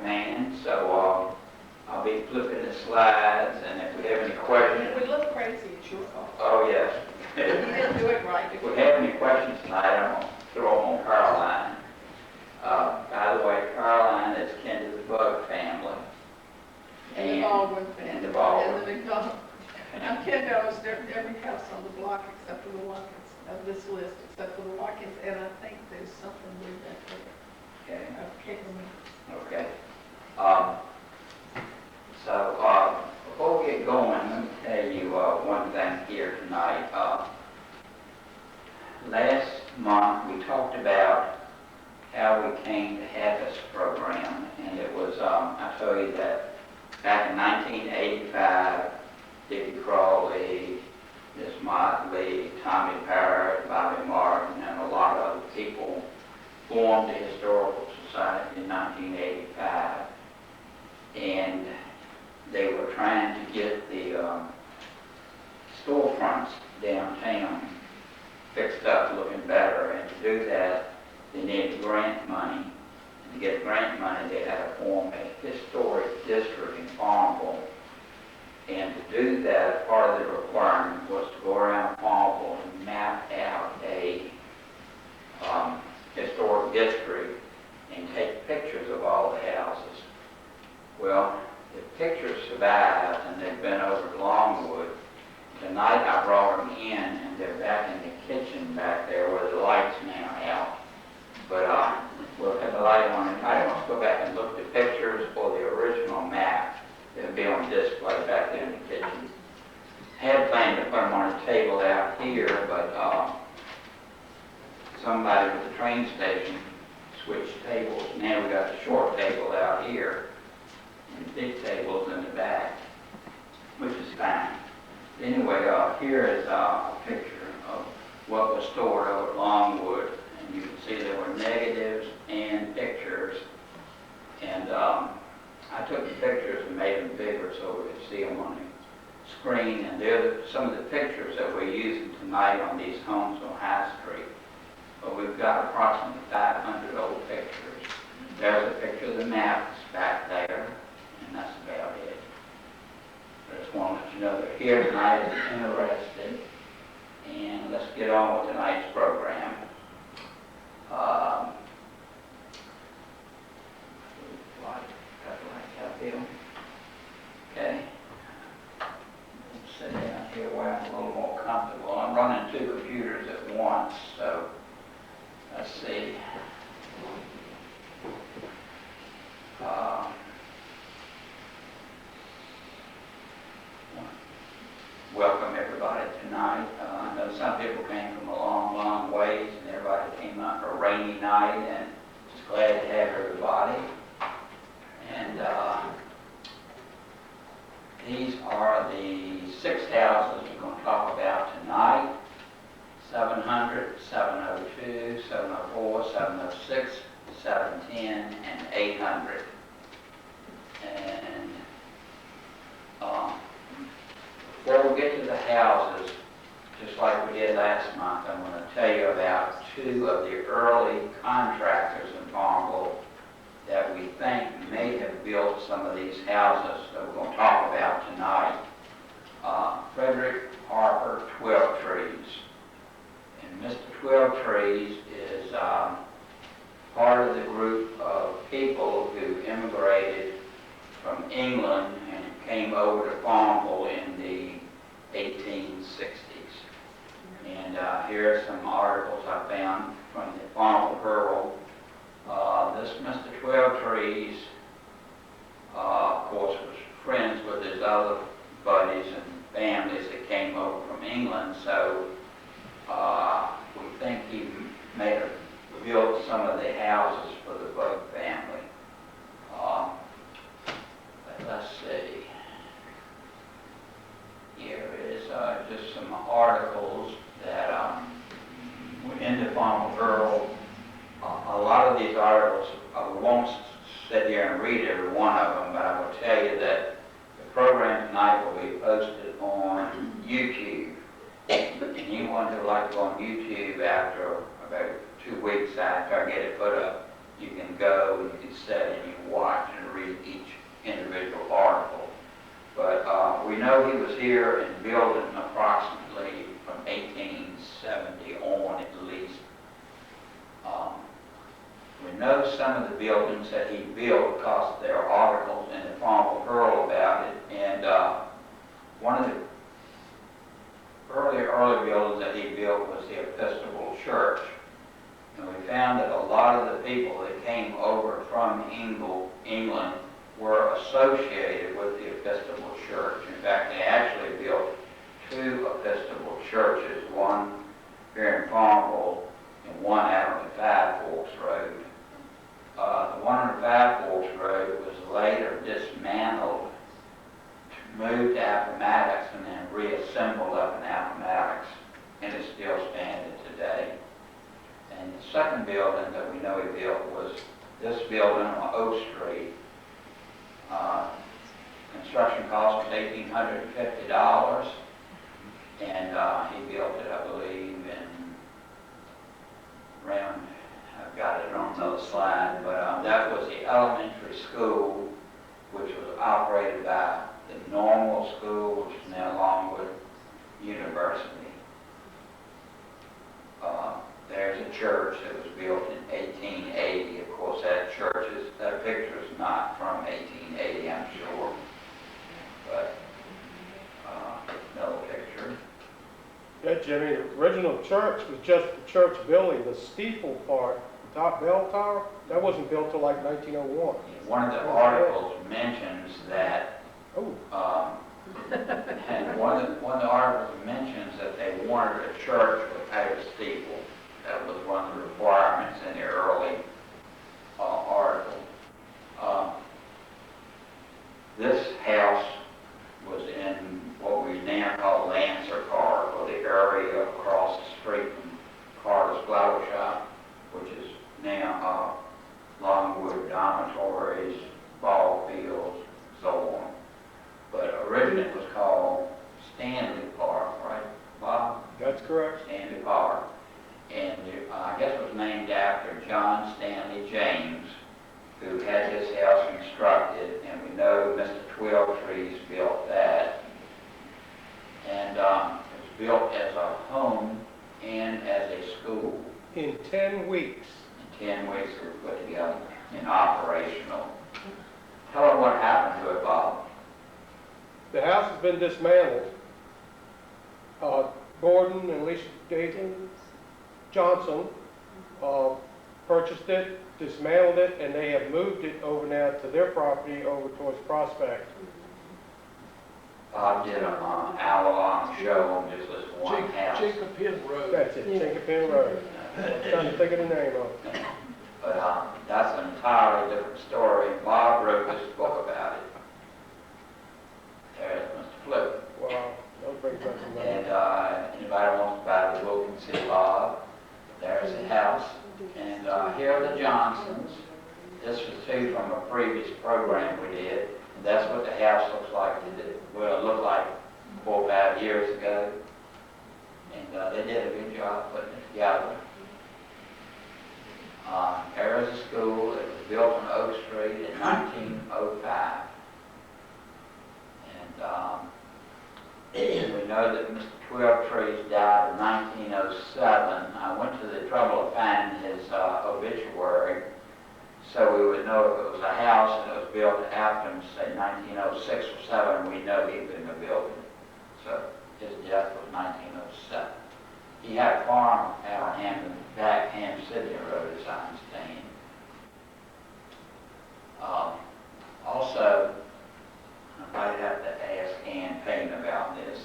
hand, so I'll be flipping the slides, and if we have any questions. If we look crazy, it's your fault. Oh, yes. You didn't do it right. If we have any questions tonight, I'm going to throw them on Caroline. By the way, Caroline is kin to the Bug family. And the Baldwin family. And the Baldwin. And the McDonald. Now, Ken knows every house on the block except for the Watkins, of this list, except for the Watkins, and I think there's something weird back there. Okay. I can't remember. Okay. Before we get going, let me tell you one thing here tonight. Last month we talked about how we came to have this program, and it was, I told you that back in 1985, Dickie Crawley, Miss Motley, Tommy Parrott, Bobby Martin, and a lot of other people formed the Historical Society in 1985, and they were trying to get the storefronts downtown fixed up, looking better, and to do that, they needed grant money. And to get grant money, they had to form a historic district in Farmville. And to do that, part of the requirement was to go around Farmville and map out a historic district and take pictures of all the houses. Well, the pictures survived, and they've been over to Longwood. Tonight I brought them in, and they're back in the kitchen back there where the light's now out. But we'll have the light on. If anybody wants to go back and look at the pictures or the original map, they'll be on display back there in the kitchen. Had planned to put them on a table out here, but somebody with the train station switched tables. Now we got the short table out here and big tables in the back, which is fine. Anyway, here is a picture of what was stored over at Longwood, and you can see there were negatives and pictures. And I took the pictures and made them bigger so we could see them on the screen, and they're some of the pictures that we're using tonight on these homes on High Street. But we've got approximately 500 old pictures. There's a picture of the maps back there, and that's about it. I just want to let you know they're here tonight if you're interested. And let's get on with tonight's program. Okay. Sit down here where I'm a little more comfortable. I'm running two computers at once, so let's see. Welcome everybody tonight. I know some people came from a long, long ways, and everybody came out for a rainy night, and just glad to have everybody. And these are the 6 houses we're going to talk about tonight: 700, 702, 704, 706, 710, and 800. And before we get to the houses, just like we did last month, I'm going to tell you about two of the early contractors in Farmville that we think may have built some of these houses that we're going to talk about tonight. Frederick Harper Twelvetrees. And Mr. Twelvetrees is part of the group of people who immigrated from England and came over to Farmville in the 1860s. And here are some articles I found from the Farmville Herald. This Mr. Twelvetrees, of course, was friends with his other buddies and families that came over from England, so we think he may have built some of the houses for the Bug family. But let's see. Here is just some articles that were in the Farmville Herald. A lot of these articles, we won't sit here and read every one of them, but I will tell you that the program tonight will be posted on YouTube. And anyone who would like to go on YouTube after about 2 weeks after I get it put up, you can go and you can sit and you can watch and read some of the buildings that he built because there are articles in the Farmville Herald about it. And one of the early buildings that he built was the Episcopal Church. And we found that a lot of the people that came over from England were associated with the Episcopal Church. In fact, they actually built 2 Episcopal churches, one here in Farmville and one out on the Five Forks Road. The one on the Five Forks Road was later dismantled, moved to Appomattox, and then reassembled up in Appomattox, and it's still standing today. And the second building that we know he built was this building on Oak Street. Construction cost was $1,850, and he built it, I believe, in around, I've got it on another slide, but that was the elementary school, which was operated by the normal school, which is now Longwood University. There's a church that was built in 1880. Of course, that picture is not from 1880, I'm sure, but another picture. Yeah, Jimmy, the original church was just the church building. The steeple part, the top bell tower, that wasn't built till like 1901. One of the articles mentions that, Oh, and one of the articles mentions that they wanted a church without a steeple. That was one of the requirements in the early article. This house was in what we now call Lancer Park, or the area across the street from Carter's Flower Shop, which is now Longwood Dormitories, ball fields, so on. But originally it was called Stanley Park, right, Bob? that's correct. Stanley Park. And I guess it was named after John Stanley James, who had this house constructed, and we know Mr. Twelvetrees built that. And it was built as a home and as a school. In 10 weeks. In 10 weeks it was put together and operational. Tell her what happened to it, Bob. The house has been dismantled. Gordon and Alicia Johnson purchased it, dismantled it, and they have moved it over now to their property over towards Prospect. Bob did an hour-long show on just this one house. Jacob Hill Road. That's it, Chinkapin Road. Trying to think of the name of it. But that's an entirely different story. Bob wrote this book about it. There's Mr. Flip. Wow, that brings back some And memories. anybody wants to buy the book can see Bob. There's the house. And here are the Johnsons. This was too from a previous program we did. And that's what the house looks like today. Well, it looked like 4 or 5 years ago. And they did a good job putting it together. There is a school that was built on Oak Street in 1905. And we know that Mr. Twelvetrees died in 1907. I went to the trouble of finding his obituary so we would know if it was a house and it was built after him, say 1906 or 7, we know he couldn't have built it. So his death was 1907. He had a farm out in back Ham City Road, as I understand. Also, I might have to ask Ann Payne about this.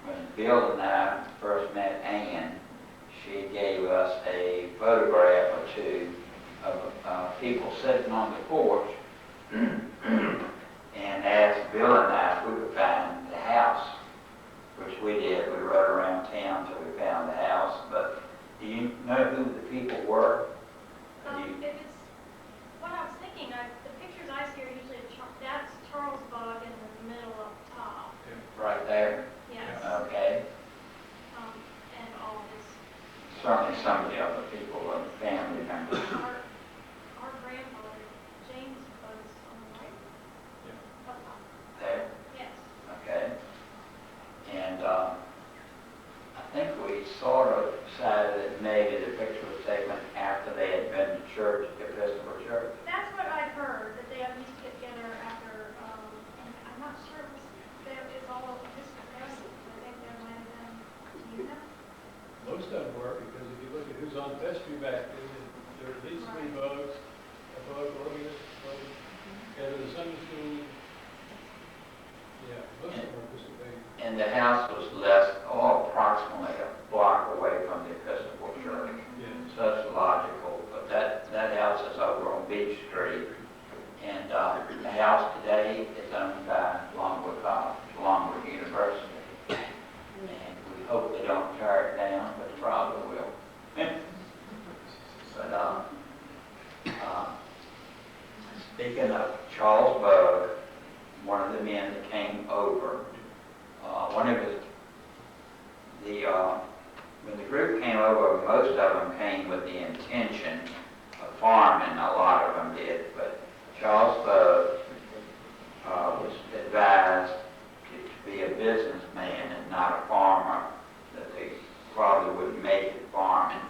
When Bill and I first met Ann, she gave us a photograph or two of people sitting on the porch and asked Bill and I if we could find the house, which we did. We rode around town till we found the house. But do you know who the people were? It was what I was thinking. The pictures I see are usually that's Charles Bog in the middle up top. Right there? Yes. Okay. And all of his. Certainly some of the other people of the family members. Our grandfather James was on the right. Yeah. Up top. There? Yes. Okay. And I think we sort of decided that maybe the picture was taken after church, Episcopal church. That's what I've heard, that they used to get together after, and I'm not sure it was, it's all just progressive. I think there might have been, do you know? Most of them were, because if you look at who's on vestry back then, there were these three bugs, a bug, organist, bug, and the Sunday school. Yeah, most of them were participating. And the house was approximately a block away from the Episcopal church. Yeah. So that's logical, but that house is over on Beach Street. And the house today is owned by Longwood College, Longwood University. And we hope they don't tear it down, but they probably will. But speaking of Charles Bug, one of the men that came over, when the group came over, most of them came with the intention of farming, a lot of them did, but Charles Bug was advised to be a businessman and not a farmer, that they probably wouldn't make it farming.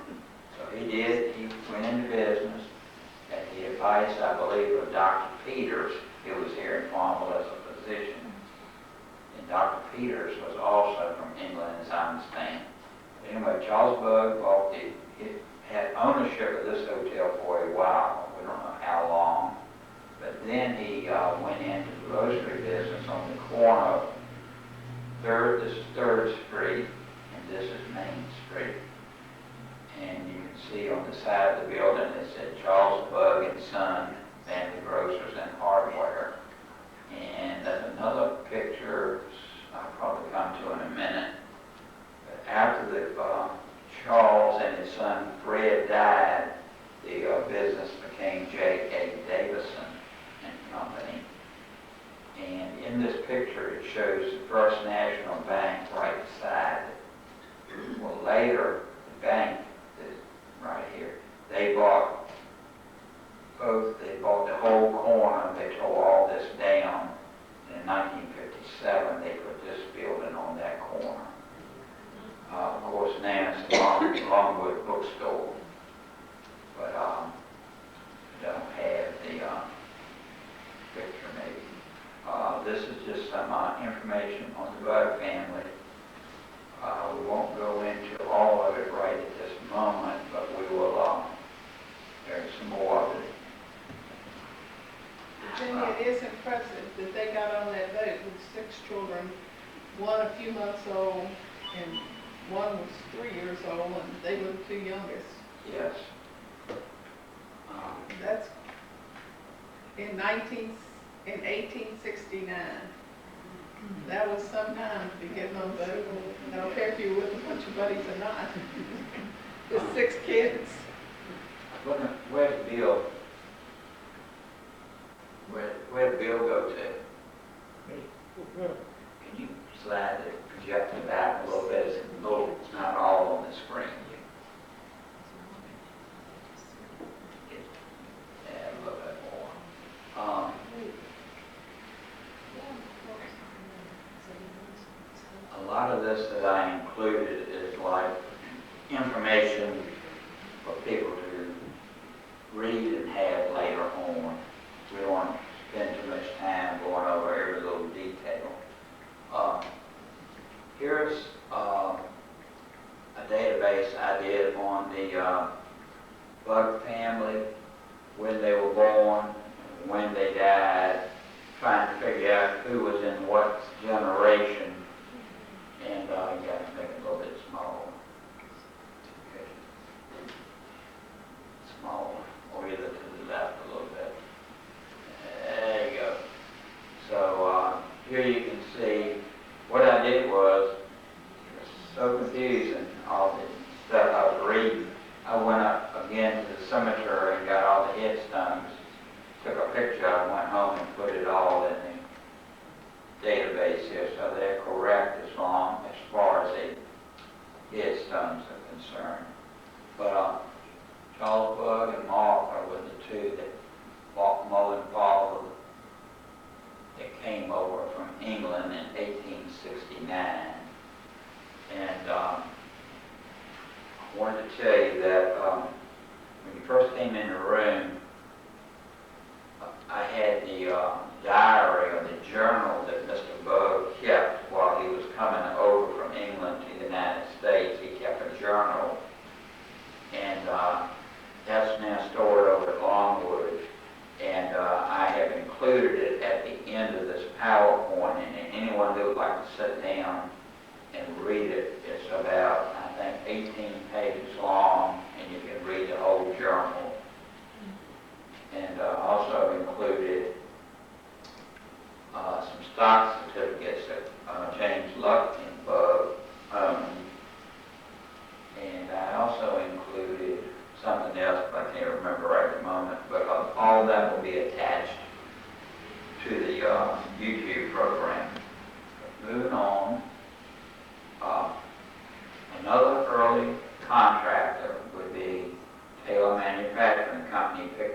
So he did, he went into business at the advice, I believe, of Dr. Peters, who was here in Farmville as a physician. And Dr. Peters was also from England, as I understand. Anyway, Charles Bug had ownership of this hotel for a while. We don't know how long. But then he went into the grocery business on the corner of this is 3rd Street, and this is Main Street. And you can see on the side of the building, it said Charles Bug and Son, Family Grocers and Hardware. And there's another picture I'll probably come to in a minute. But after Charles and his son Fred died, the business became J.A. Davison and Company. And in this picture, it shows the First National Bank right beside it. Well, later, the bank is right here. They bought the whole corner. They tore all this down. In 1957, they put this building on that corner. Of course, now it's the Longwood Bookstore, but don't have the picture maybe. This is just some information on the Bug family. We won't go into all of it right at this moment, but we will, there's some more of it. Virginia, it is impressive that they got on that boat with 6 children, one a few months old, and one was 3 years old, and they were the 2 youngest. Yes. That's in 1869. That was some time to be getting on a boat. I don't care if you were with a bunch of buddies or not. With 6 kids. Where'd Bill go to? Can you slide the projector back a little bit? It's not all on the screen. Yeah, a little bit more. A lot of this that I included is like information for people to read and have later on. We don't want to spend too much time going over every little detail. Here's a database I did on the Bug family, when they were born, when they died, trying to figure out who was in what generation. And you got to make it a little bit smaller. Okay. Smaller, or either to the left a little bit. There you go. So here you can see what I did was, it was so confusing, all the stuff I was reading. I went up again to the cemetery and got all the headstones, took a picture of it, went home and put it all in the database here. So there, of course,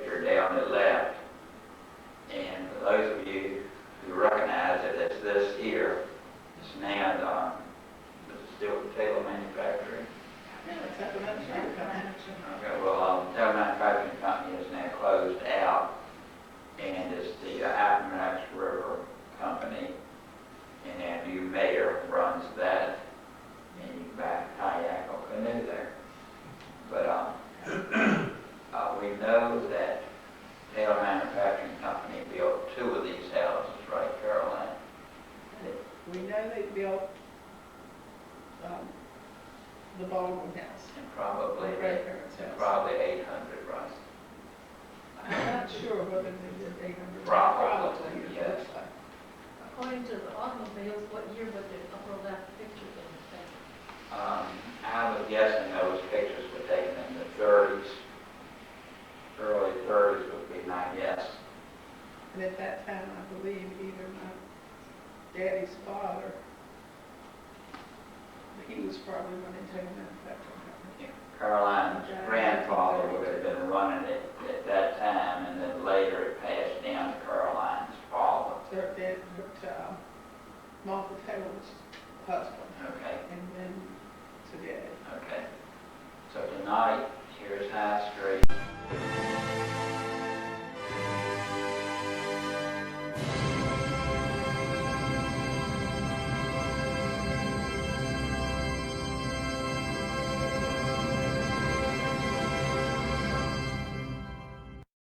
picture down the left. And for those of you who recognize it, it's this here. It's now the steel tail manufacturing. Yeah, it's up in that train company. Okay, well, Tail Manufacturing Company is now closed out, and it's the Appomattox River Company, and our new mayor runs that, and you can buy a kayak or canoe there. But we know that Tail Manufacturing Company built 2 of these houses, right, Caroline? We know they built, the Baldwin house. And probably, My grandparents' house. probably 800, right? I'm not sure whether they did 800. Probably, it yes. looks like. According to the automobiles, what year was the upper left picture in the thing? I was guessing those pictures were taken in the 30s. Early 30s would be my guess. And at that time, I believe either my daddy's father, he was probably running Taylor Manufacturing Company. Caroline's grandfather would have been running it at that time.